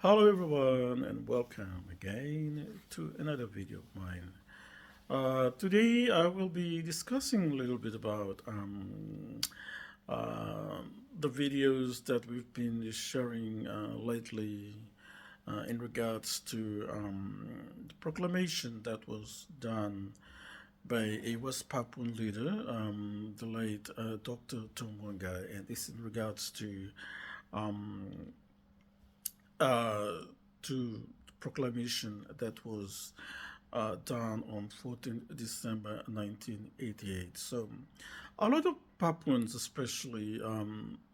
Hello everyone and welcome again to another video of mine. Today I will be discussing a little bit about uh, the videos that we've been sharing lately in regards to the proclamation that was done by a West Papuan leader, the late Dr.Thom Wainggai, and this in regards um, uh, to the proclamation that was done on 14th December 1988. So a lot of Papuans especially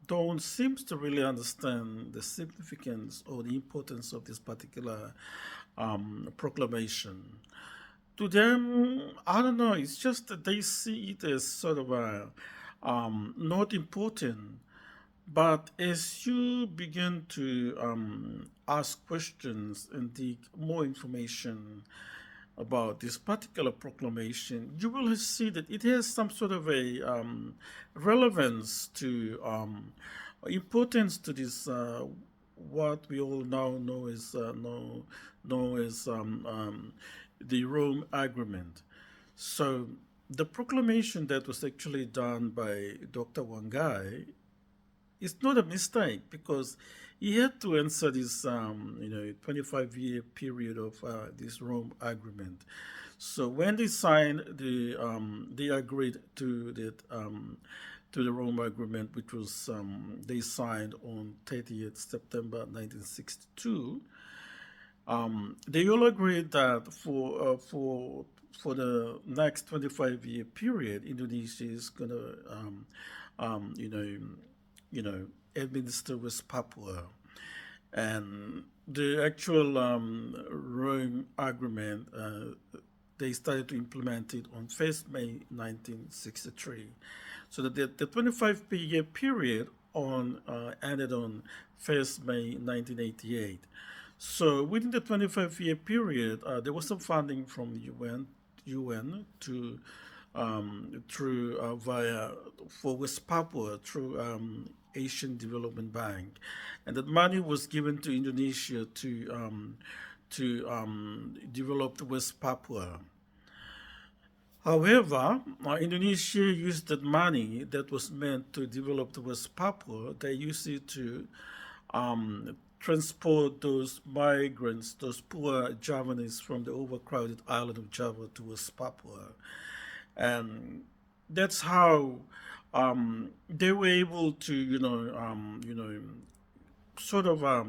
don't seem to really understand the significance or the importance of this particular proclamation. To them, I don't know, it's just that they see it as sort of a not important, but as you begin to ask questions and dig more information about this particular proclamation, you will see that it has some sort of a relevance to importance to this what we all now know as the Rome Agreement. So the proclamation that was actually done by Dr. Wangai, it's not a mistake because he had to answer this 25-year period of this Rome Agreement. So when they signed they agreed to the Rome Agreement, which was they signed on 30th September 1962. They all agreed that for the next 25-year period, Indonesia is gonna um, you know you know, administer West Papua. And the actual Rome Agreement, they started to implement it on 1st May 1963. So that the 25-year period ended on 1st May 1988. So within the 25-year period, there was some funding from the UN to through via for West Papua through Asian Development Bank, and that money was given to Indonesia to develop the West Papua. However, Indonesia used that money that was meant to develop the West Papua. They used it to transport those migrants, those poor Javanese from the overcrowded island of Java to West Papua, and that's how they were able to, sort of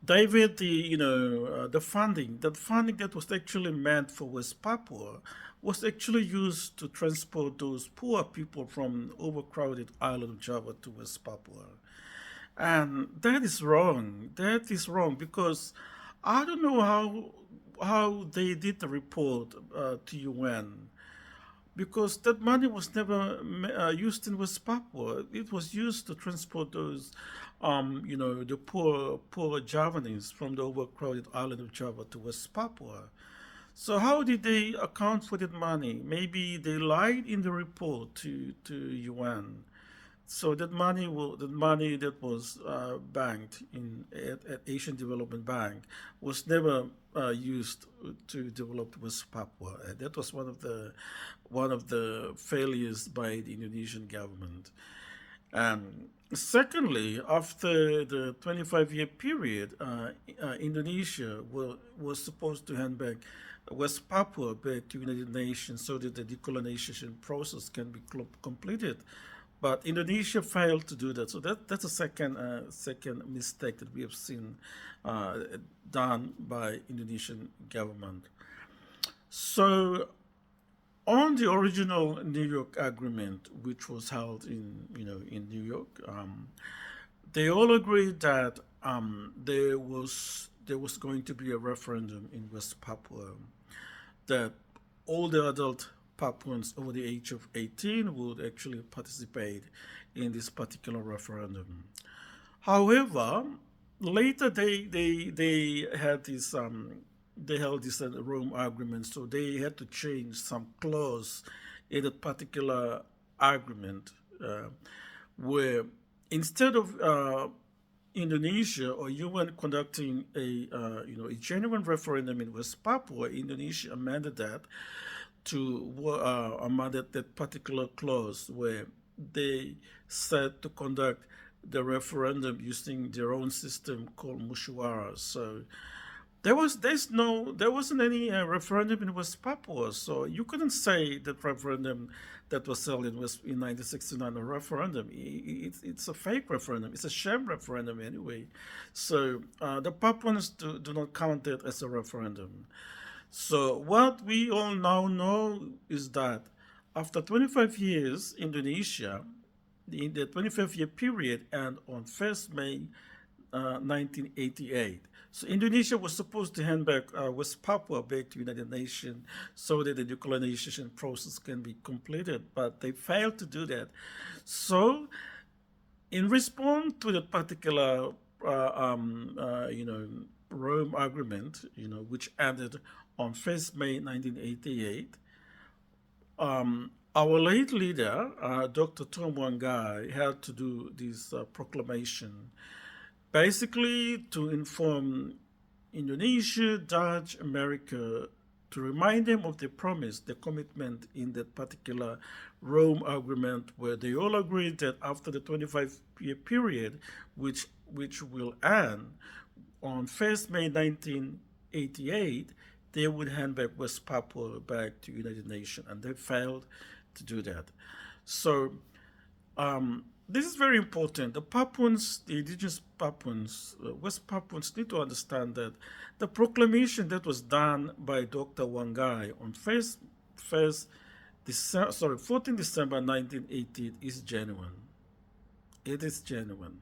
divert the funding. That funding that was actually meant for West Papua was actually used to transport those poor people from overcrowded island of Java to West Papua. And that is wrong. That is wrong because I don't know how they did the report to UN, because that money was never used in West Papua. It was used to transport those, the poor Javanese from the overcrowded island of Java to West Papua. So how did they account for that money? Maybe they lied in the report to UN. So that money that was banked at Asian Development Bank was never used to develop West Papua. And that was one of the failures by the Indonesian government. And secondly, after the 25-year period, Indonesia was supposed to hand back West Papua back to United Nations so that the decolonization process can be completed. But Indonesia failed to do that. So that's a second mistake that we have seen uh, done by Indonesian government. So on the original New York agreement, which was held in New York, they all agreed that there was going to be a referendum in West Papua, that all the adult Papuans over the age of 18 would actually participate in this particular referendum. However, later they had this they held this Rome agreement, so they had to change some clause in that particular agreement, where instead of Indonesia or UN conducting a genuine referendum in West Papua, Indonesia amended that to amended that particular clause where they said to conduct the referendum using their own system called Musyawarah. So there wasn't any referendum in West Papua, so you couldn't say that referendum that was held in 1969 a referendum. It's a fake referendum. It's a sham referendum anyway. So the Papuans do not count it as a referendum. So what we all now know is that after 25 years, Indonesia, in the 25-year period, and on 1st May 1988. So Indonesia was supposed to hand back West Papua back to United Nations so that the decolonization process can be completed, but they failed to do that. So in response to that particular, Rome Agreement, which ended on 1st May 1988, our late leader, Dr. Thom Wainggai, had to do this proclamation, basically to inform Indonesia, Dutch, America, to remind them of the promise, the commitment in that particular Rome Agreement, where they all agreed that after the 25-year period, which will end on 1st May 1988, they would hand back West Papua back to United Nations, and they failed to do that. So this is very important. The Papuans, the indigenous Papuans, West Papuans need to understand that the proclamation that was done by Dr. Wainggai on 14 December 1980 is genuine. It is genuine.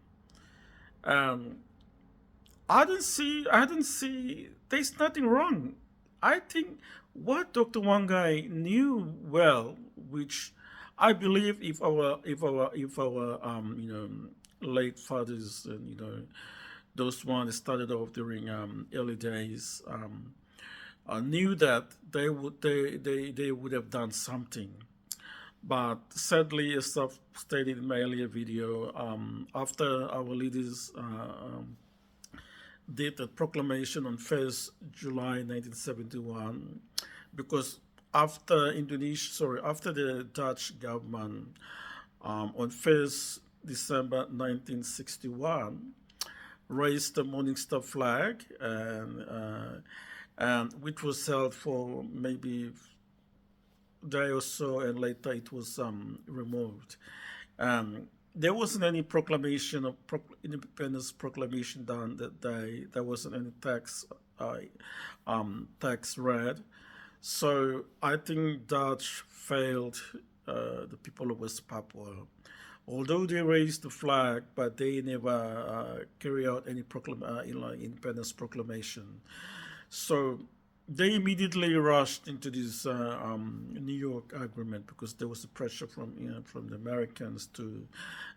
Um, I don't see, there's nothing wrong. I think what Dr. Wangai knew well, which I believe if our late fathers and those ones started off during early days knew that they would have done something. But sadly, as I've stated in my earlier video, after our leaders did a proclamation on 1st July 1971, because after the Dutch government on 1st December 1961 raised the Morning Star flag, and which was held for maybe a day or so, and later it was removed. There wasn't any proclamation of independence proclamation done that day. There wasn't any tax read. So I think Dutch failed the people of West Papua. Although they raised the flag, but they never carry out any independence proclamation. So they immediately rushed into this New York agreement because there was a pressure from the Americans to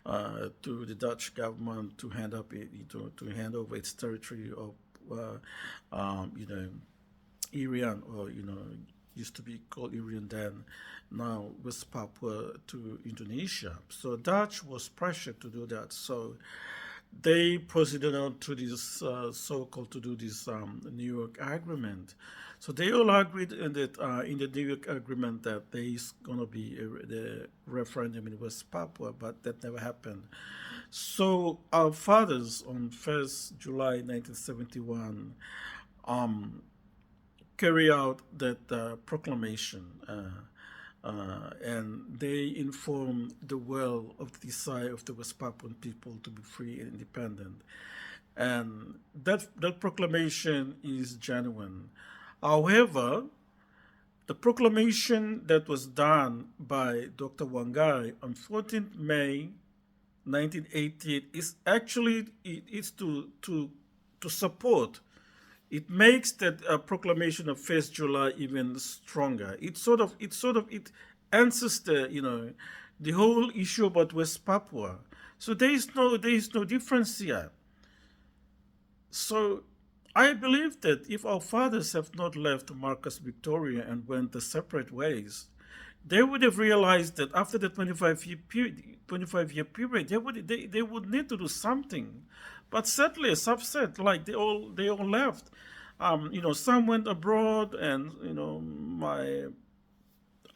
the Dutch government to hand over its territory of Irian, or used to be called Irian then, now West Papua, to Indonesia. So Dutch was pressured to do that. So they proceeded on to this so-called to do this New York agreement. So they all agreed in that in the New York agreement that there is going to be the referendum in West Papua, but that never happened. So our fathers on 1st July 1971 carry out that proclamation, and they inform the world of the desire of the West Papuan people to be free and independent. And that proclamation is genuine. However, the proclamation that was done by Dr. Wainggai on 14th May 1988 is actually to support. It makes that proclamation of 1st July even stronger. It answers the whole issue about West Papua. So there is no difference here. So I believe that if our fathers have not left Marcus Victoria and went their separate ways, they would have realized that after the 25-year period, they would need to do something. But sadly, a subset, like they all left. Some went abroad, and my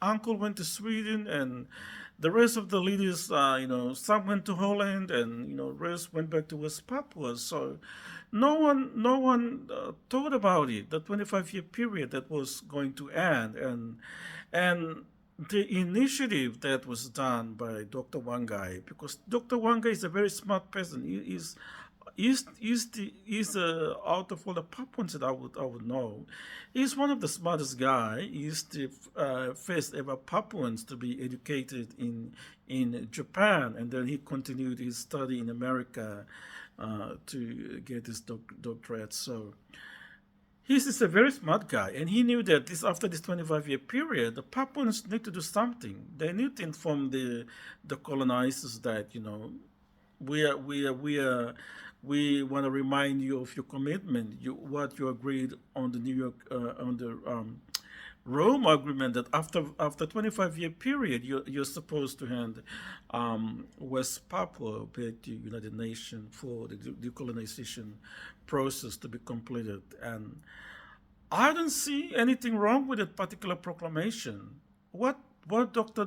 uncle went to Sweden, and the rest of the leaders, some went to Holland, and rest went back to West Papua. So no one thought about it. The 25-year period that was going to end, and the initiative that was done by Dr. Wainggai, because Dr. Wainggai is a very smart person. He's out of all the Papuans that I would know, he's one of the smartest guy. He's the first ever Papuans to be educated in Japan, and then he continued his study in America to get his doctorate. So he's a very smart guy, and he knew that after this 25-year period, the Papuans need to do something. They need to inform the colonizers that we want to remind you of your commitment, what you agreed on the New York on the Rome Agreement, that after 25-year period you're supposed to hand West Papua back to United Nations for the decolonization process to be completed. And I don't see anything wrong with that particular proclamation. What Dr.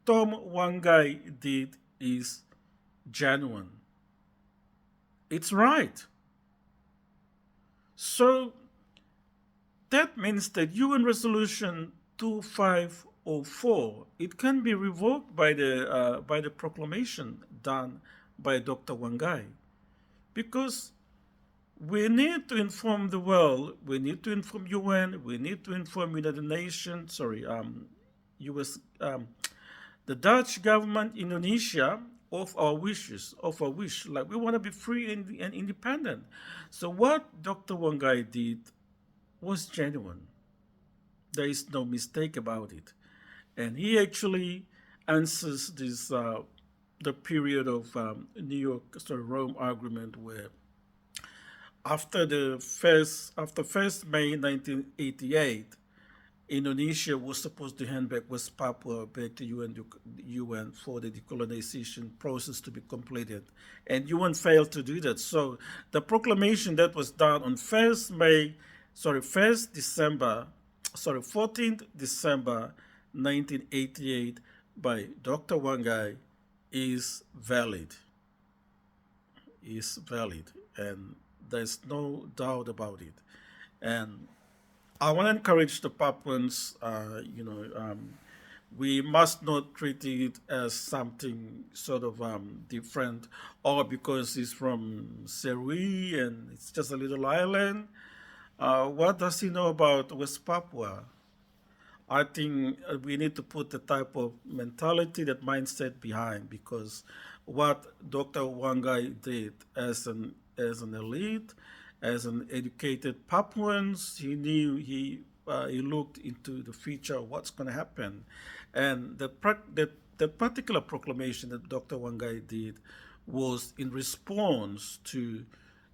Thom Wainggai did is genuine. It's right. So that means that UN Resolution 2504, it can be revoked by the proclamation done by Dr. Wainggai, because we need to inform the world, we need to inform UN, we need to inform United Nations, US, the Dutch government, Indonesia, of our wishes, of our wish, like we want to be free and independent. So what Dr. Wainggai did was genuine. There is no mistake about it, and he actually answers this the period of Rome Agreement, where after first May 1988, Indonesia was supposed to hand back West Papua back to UN for the decolonization process to be completed, and UN failed to do that. So the proclamation that was done on 14th December 1988 by Dr. Wainggai is valid. Is valid, and there's no doubt about it. And I want to encourage the Papuans, we must not treat it as something sort of different, or because it's from Serui and it's just a little island. What does he know about West Papua? I think we need to put the type of mentality, that mindset behind, because what Dr. Wainggai did as an elite, as an educated Papuans, he knew he looked into the future of what's going to happen, and that particular proclamation that Dr. Wainggai did was in response to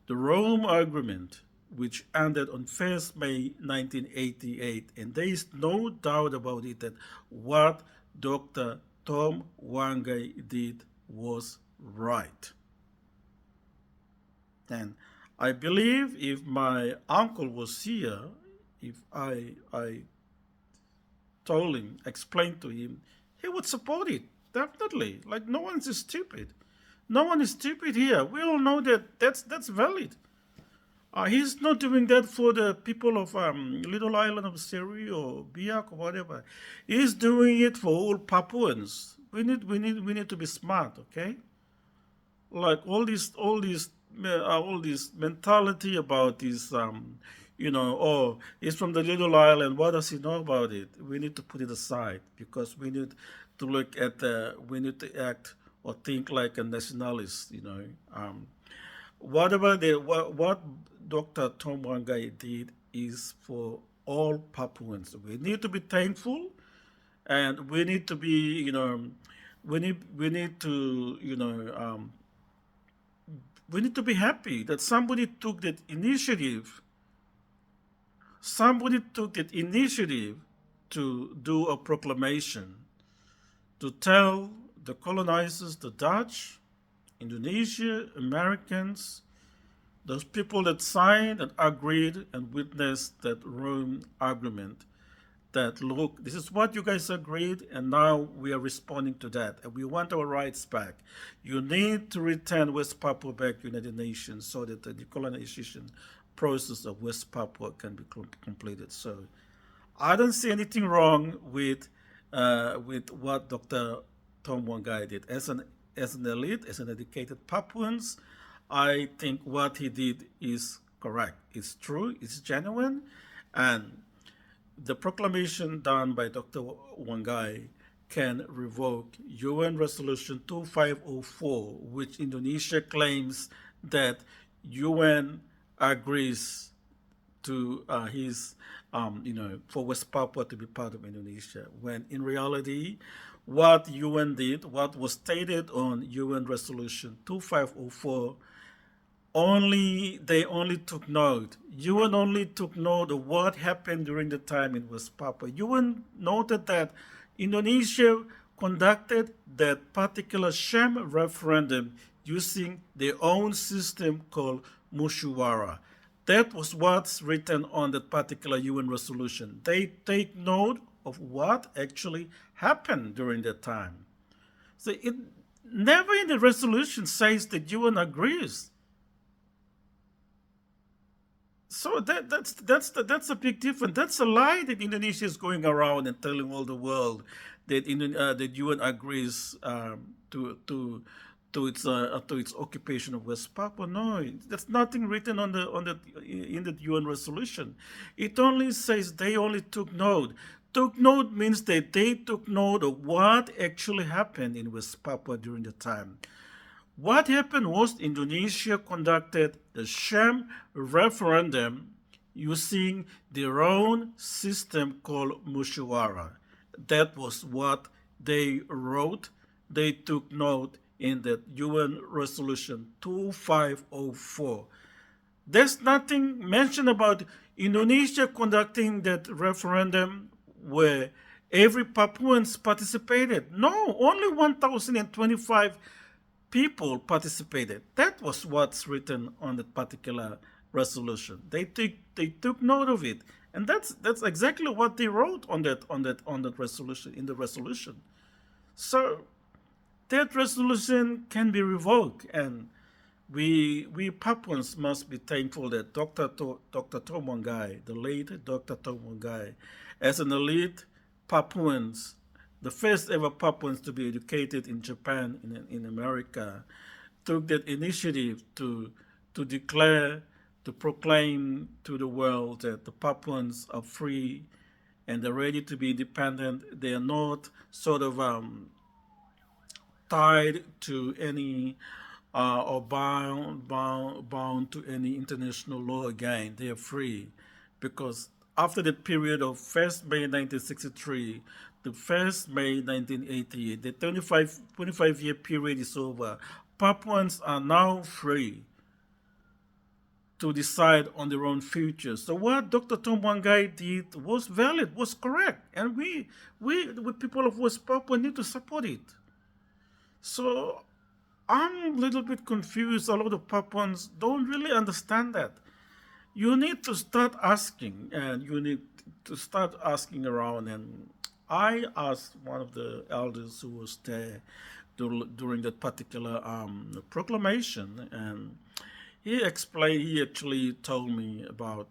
the Rome Agreement, which ended on 1st May 1988, and there is no doubt about it that what Dr. Thom Wainggai did was right. And I believe if my uncle was here, if I told him, explained to him, he would support it, definitely. Like, no one's stupid. No one is stupid here. We all know that that's valid. He's not doing that for the people of little island of Seri or Biak or whatever. He's doing it for all Papuans. We need to be smart, okay? Like all this mentality about this, oh, he's from the little island. What does he know about it? We need to put it aside, because we need to we need to act or think like a nationalist. What Dr. Thom Wainggai did is for all Papuans. We need to be thankful, and we need to be, we need to, we need to be happy that somebody took that initiative. Somebody took that initiative to do a proclamation, to tell the colonizers, the Dutch, Indonesia, Americans, those people that signed and agreed and witnessed that Rome agreement, that look, this is what you guys agreed, and now we are responding to that, and we want our rights back. You need to return West Papua back to United Nations so that the decolonization process of West Papua can be completed. So I don't see anything wrong with what Dr. Thom Wainggai did. As an elite, as an educated Papuans, I think what he did is correct. It's true. It's genuine, and the proclamation done by Dr. Wainggai can revoke UN Resolution 2504, which Indonesia claims that UN agrees to his, for West Papua to be part of Indonesia, when in reality, what UN did, what was stated on UN Resolution 2504, they only took note. UN only took note of what happened during the time in West Papua. UN noted that Indonesia conducted that particular sham referendum using their own system called Musyawarah. That was what's written on that particular UN resolution. They take note of what actually happened during that time. So it never in the resolution says that UN agrees. So that's a big difference. That's a lie that Indonesia is going around and telling all the world that that UN agrees to its occupation of West Papua. No, there's nothing written in the UN resolution. It only says they only took note. Took note means that they took note of what actually happened in West Papua during the time. What happened was Indonesia conducted a sham referendum using their own system called Musyawarah. That was what they wrote. They took note in that UN Resolution 2504. There's nothing mentioned about Indonesia conducting that referendum where every Papuans participated. No, only 1,025 people participated. That was what's written on that particular resolution. They took note of it, and that's exactly what they wrote on that resolution in the resolution. So that resolution can be revoked, and we Papuans must be thankful that Dr. Thom Wainggai, the late Dr. Thom Wainggai, as an elite Papuans, the first ever Papuans to be educated in Japan, in America, took that initiative to declare, to proclaim to the world that the Papuans are free and they're ready to be independent. They are not sort of tied to any or bound to any international law again. They are free because after the period of 1st May 1963 to 1st May 1988, the 25-year period is over. Papuans are now free to decide on their own future. So what Dr. Thom Wainggai did was valid, was correct, and we people of West Papua need to support it. So I'm a little bit confused. A lot of Papuans don't really understand that. You need to start asking, and you need to start asking around. And I asked one of the elders who was there during that particular proclamation, and he explained. He actually told me about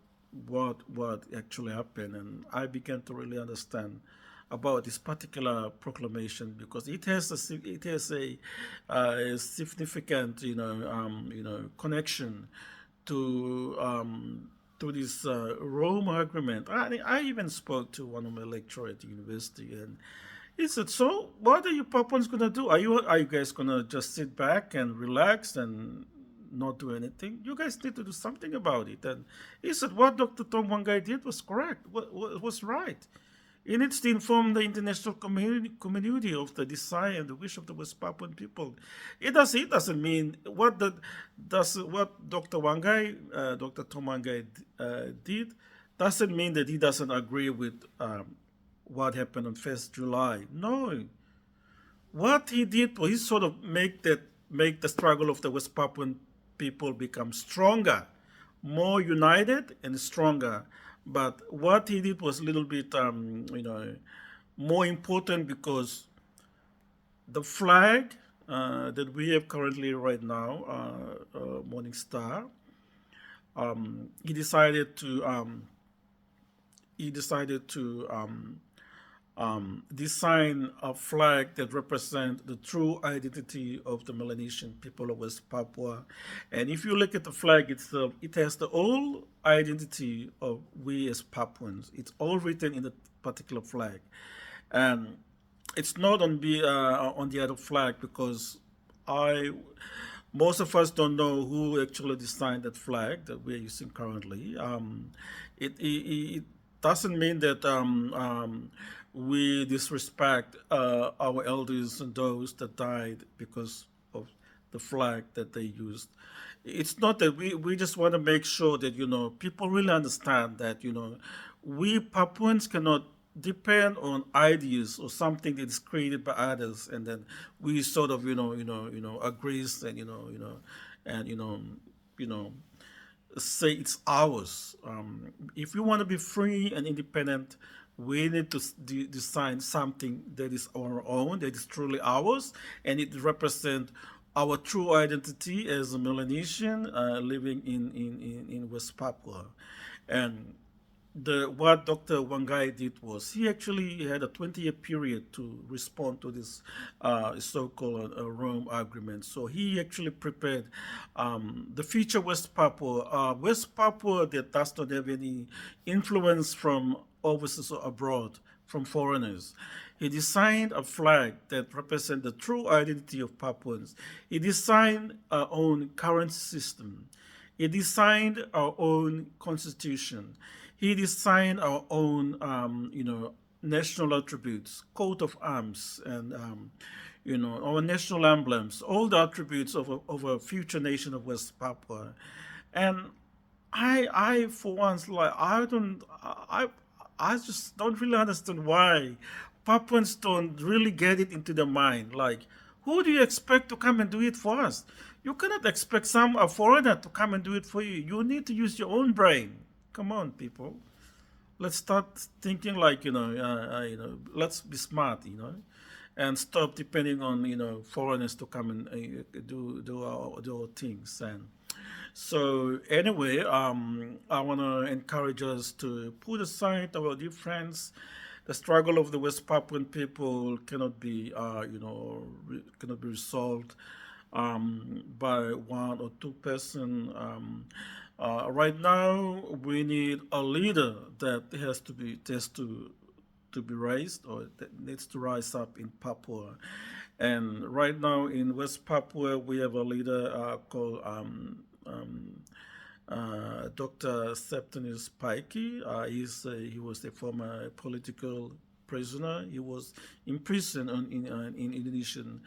what actually happened, and I began to really understand about this particular proclamation because it has a significant connection to this Rome agreement. I even spoke to one of my lecturers at the university, and he said, "So, what are you Papuans gonna do? Are you guys gonna just sit back and relax and not do anything? You guys need to do something about it." And he said, "What Dr. Thom Wainggai did was correct. Was right. It needs to inform the international community of the desire and the wish of the West Papuan people." It doesn't mean what Dr. Wainggai, Dr. Thom Wainggai did doesn't mean that he doesn't agree with what happened on 1st July. No, what he did was he sort of make the struggle of the West Papuan people become stronger, more united and stronger. But what he did was a little bit, more important because the flag that we have currently right now, Morning Star, he decided to design a flag that represents the true identity of the Melanesian people of West Papua. And if you look at the flag itself, it has the whole identity of we as Papuans. It's all written in the particular flag. And it's not on the other flag because I most of us don't know who actually designed that flag that we're using currently. It doesn't mean that we disrespect our elders and those that died because of the flag that they used. It's not that we just want to make sure that, people really understand that, we Papuans cannot depend on ideas or something that is created by others, and then we sort of, agrees and, and, you know, say it's ours. If we want to be free and independent, we need to design something that is our own, that is truly ours, and it represents our true identity as a Melanesian living in West Papua. And what Dr. Wainggai did was he actually had a 20-year period to respond to this so-called Rome Agreement. So he actually prepared the future West Papua that does not have any influence from overseas or abroad, from foreigners. He designed a flag that represents the true identity of Papuans. He designed our own currency system. He designed our own constitution. He designed our own, national attributes, coat of arms, and our national emblems, all the attributes of a future nation of West Papua. And I for once, like I just don't really understand why Papuans don't really get it into their mind. Like, who do you expect to come and do it for us? You cannot expect a foreigner to come and do it for you. You need to use your own brain. Come on, people. Let's start thinking like, let's be smart, and stop depending on, foreigners to come and do our things. And so anyway, I want to encourage us to put aside our difference. The struggle of the West Papuan people cannot be, cannot be resolved by one or two person. Right now, we need a leader that has to be raised, or that needs to rise up in Papua. And right now in West Papua, we have a leader called Dr. Septimius Paiki. He was a former political prisoner. He was in prison in Indonesian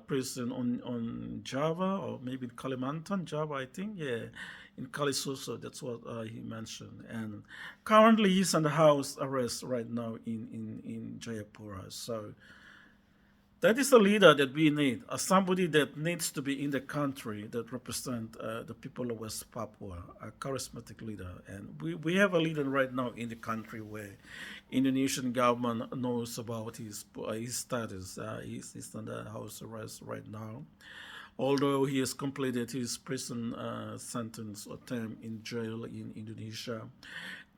prison on Java, or maybe in Kalimantan, Java, I think. Yeah, in Kalisoso, that's what he mentioned. And currently, he's under house arrest right now in Jayapura. So that is a leader that we need, somebody that needs to be in the country that represent the people of West Papua, a charismatic leader. And we have a leader right now in the country where Indonesian government knows about his status. He's under house arrest right now. Although he has completed his prison sentence or term in jail in Indonesia,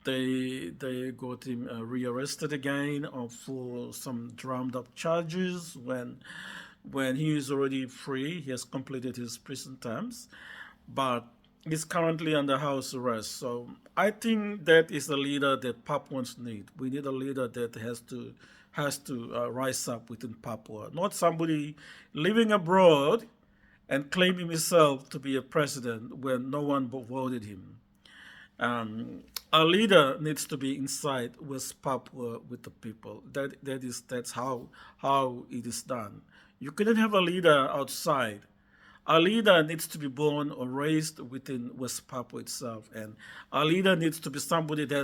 they got him rearrested again for some drummed up charges when he is already free. He has completed his prison terms, but he's currently under house arrest. So I think that is a leader that Papuans need. We need a leader that has to rise up within Papua, not somebody living abroad and claiming himself to be a president when no one voted him. A leader needs to be inside West Papua with the people. That's how it is done. You cannot have a leader outside. A leader needs to be born or raised within West Papua itself, and a leader needs to be somebody that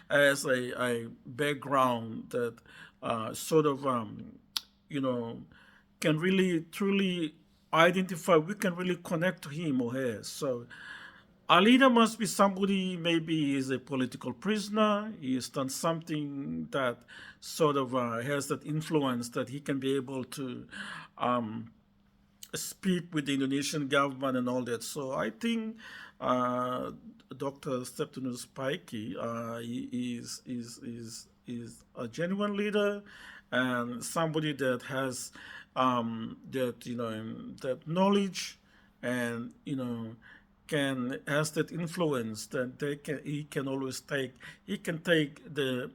has a background that sort of you know can really truly identify, we can really connect to him or her. So a leader must be somebody, maybe he's a political prisoner, he has done something that sort of has that influence that he can be able to um, speak with the Indonesian government and all that. So I think uh, Dr. Septinus Paiki is a genuine leader and somebody that has that that knowledge and can has that influence that he can always take the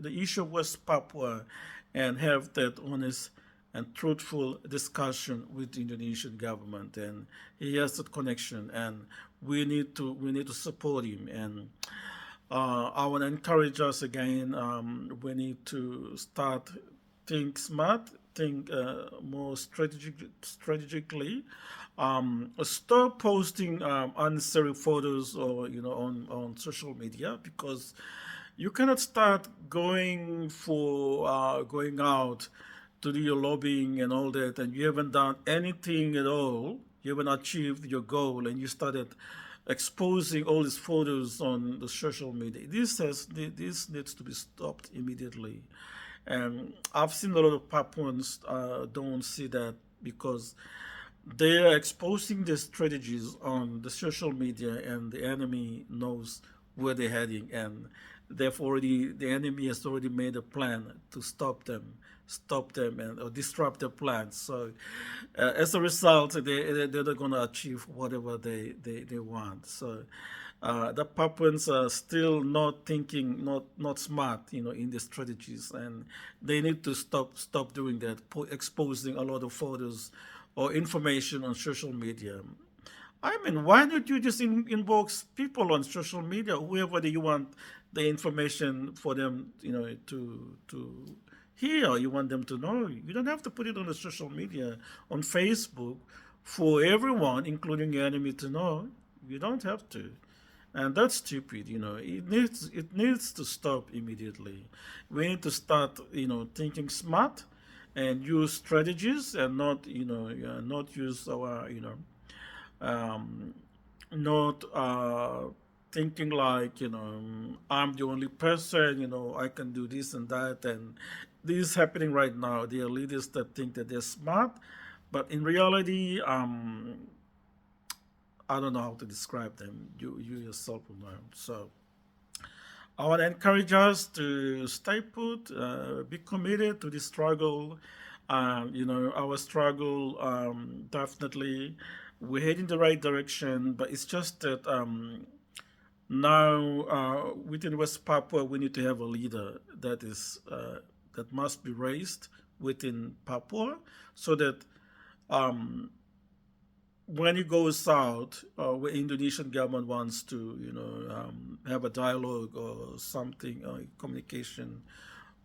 issue of West Papua and have that honest and truthful discussion with the Indonesian government, and he has that connection, and we need to support him. And I want to encourage us again. We need to start think smart, think more strategically. Stop posting unnecessary photos or on social media, because you cannot start going out to do your lobbying and all that, and you haven't done anything at all. You haven't achieved your goal, and you started exposing all these photos on the social media. This needs to be stopped immediately. And I've seen a lot of Papuans don't see that, because they are exposing their strategies on the social media, and the enemy knows where they're heading, and the enemy has already made a plan to stop them and or disrupt their plans. So as a result, they're not going to achieve whatever they want. So the Papuans are still not thinking, not smart, in the strategies, and they need to stop doing that, exposing a lot of photos or information on social media. I mean, why don't you just inbox people on social media, whoever you want the information for them, to hear, you want them to know. You don't have to put it on the social media, on Facebook, for everyone, including your enemy, to know. You don't have to. And that's stupid. It needs to stop immediately. We need to start, thinking smart and use strategies, and not use our, um, not thinking like, I'm the only person, I can do this and that. And this is happening right now. There are leaders that think that they're smart, but in reality, I don't know how to describe them. You yourself will know. So I want to encourage us to stay put, be committed to this struggle. Our struggle, definitely, we're heading the right direction, but it's just that now within West Papua, we need to have a leader that must be raised within Papua, so that um, when it goes out, where Indonesian government wants to, have a dialogue or something, communication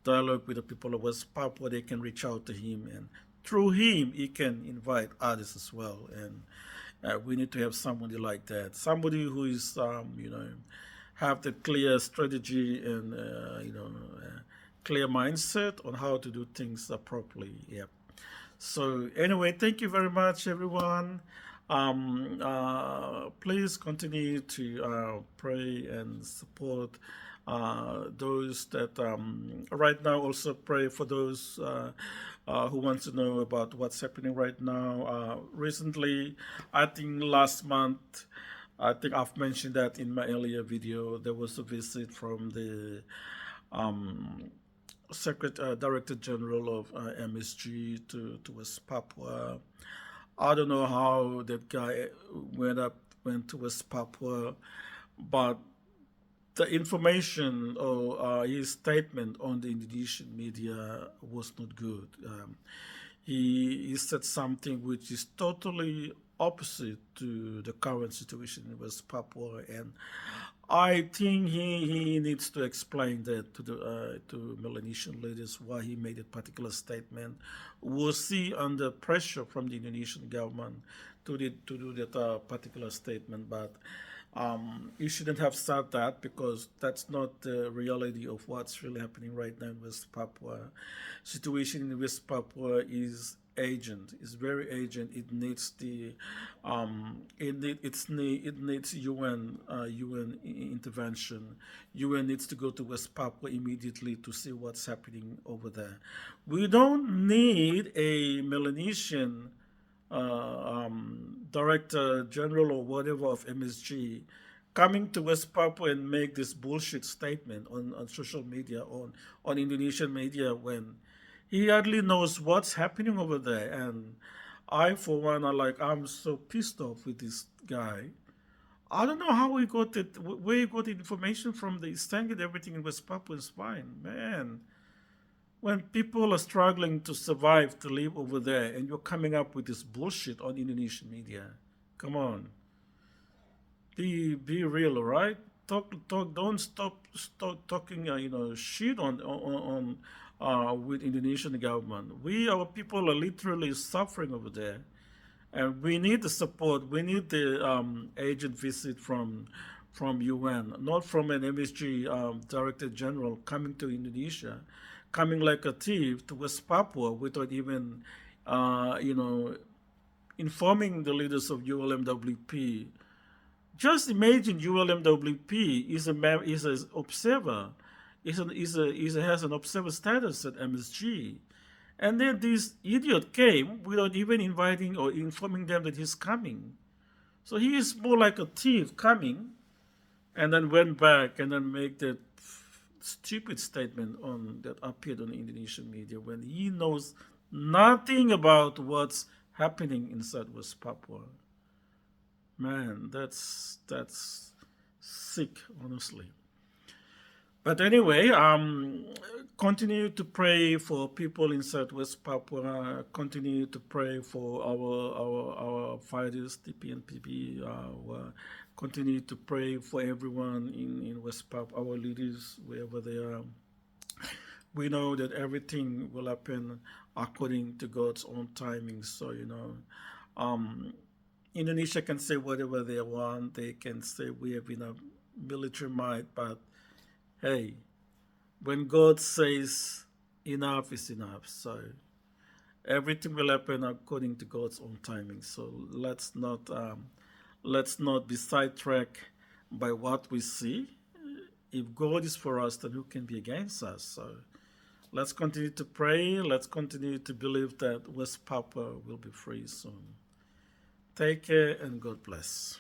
dialogue with the people of West Papua, they can reach out to him, and through him, he can invite others as well. And we need to have somebody like that, somebody who is, have the clear strategy and clear mindset on how to do things properly. Yeah. So anyway, thank you very much, everyone. Please continue to pray and support those that right now. Also pray for those who want to know about what's happening right now. Recently, I think last month, I think I've mentioned that in my earlier video, there was a visit from the um, Director General of MSG to West Papua. I don't know how that guy went to West Papua, but the information or his statement on the Indonesian media was not good. He said something which is totally opposite to the current situation in West Papua, and I think he needs to explain that to Melanesian leaders why he made that particular statement. Was he under pressure from the Indonesian government to do that particular statement? But you shouldn't have said that, because that's not the reality of what's really happening right now in West Papua. Situation in West Papua is agent. It's very agent. It needs the it needs UN intervention. UN needs to go to West Papua immediately to see what's happening over there. We don't need a Melanesian director general or whatever of MSG coming to West Papua and make this bullshit statement on social media, on Indonesian media, when he hardly knows what's happening over there. And I, for one, I'm so pissed off with this guy. I don't know how he got it, where he got the information from. The saying that everything in West Papua is fine, man. When people are struggling to survive, to live over there, and you're coming up with this bullshit on Indonesian media, come on, be real, all right? Talk. Don't stop talking, shit on with Indonesian government. Our people are literally suffering over there, and we need the support. We need the agent visit from UN, not from an MSG Director General coming to Indonesia, coming like a thief to West Papua without even, you know, informing the leaders of ULMWP. Just imagine ULMWP is an observer, has an observer status at MSG, and then this idiot came without even inviting or informing them that he's coming. So he is more like a thief coming, and then went back and then make that stupid statement on that appeared on Indonesian media when he knows nothing about what's happening inside West Papua. Man, that's sick, honestly. But anyway, continue to pray for people in Southwest Papua. Continue to pray for our fighters, TP and PB. Continue to pray for everyone in West Papua, our leaders, wherever they are. We know that everything will happen according to God's own timing. So, Indonesia can say whatever they want. They can say we have enough military might, but hey, when God says enough is enough, so everything will happen according to God's own timing. So let's not be sidetracked by what we see. If God is for us, then who can be against us? So let's continue to pray. Let's continue to believe that West Papua will be free soon. Take care and God bless.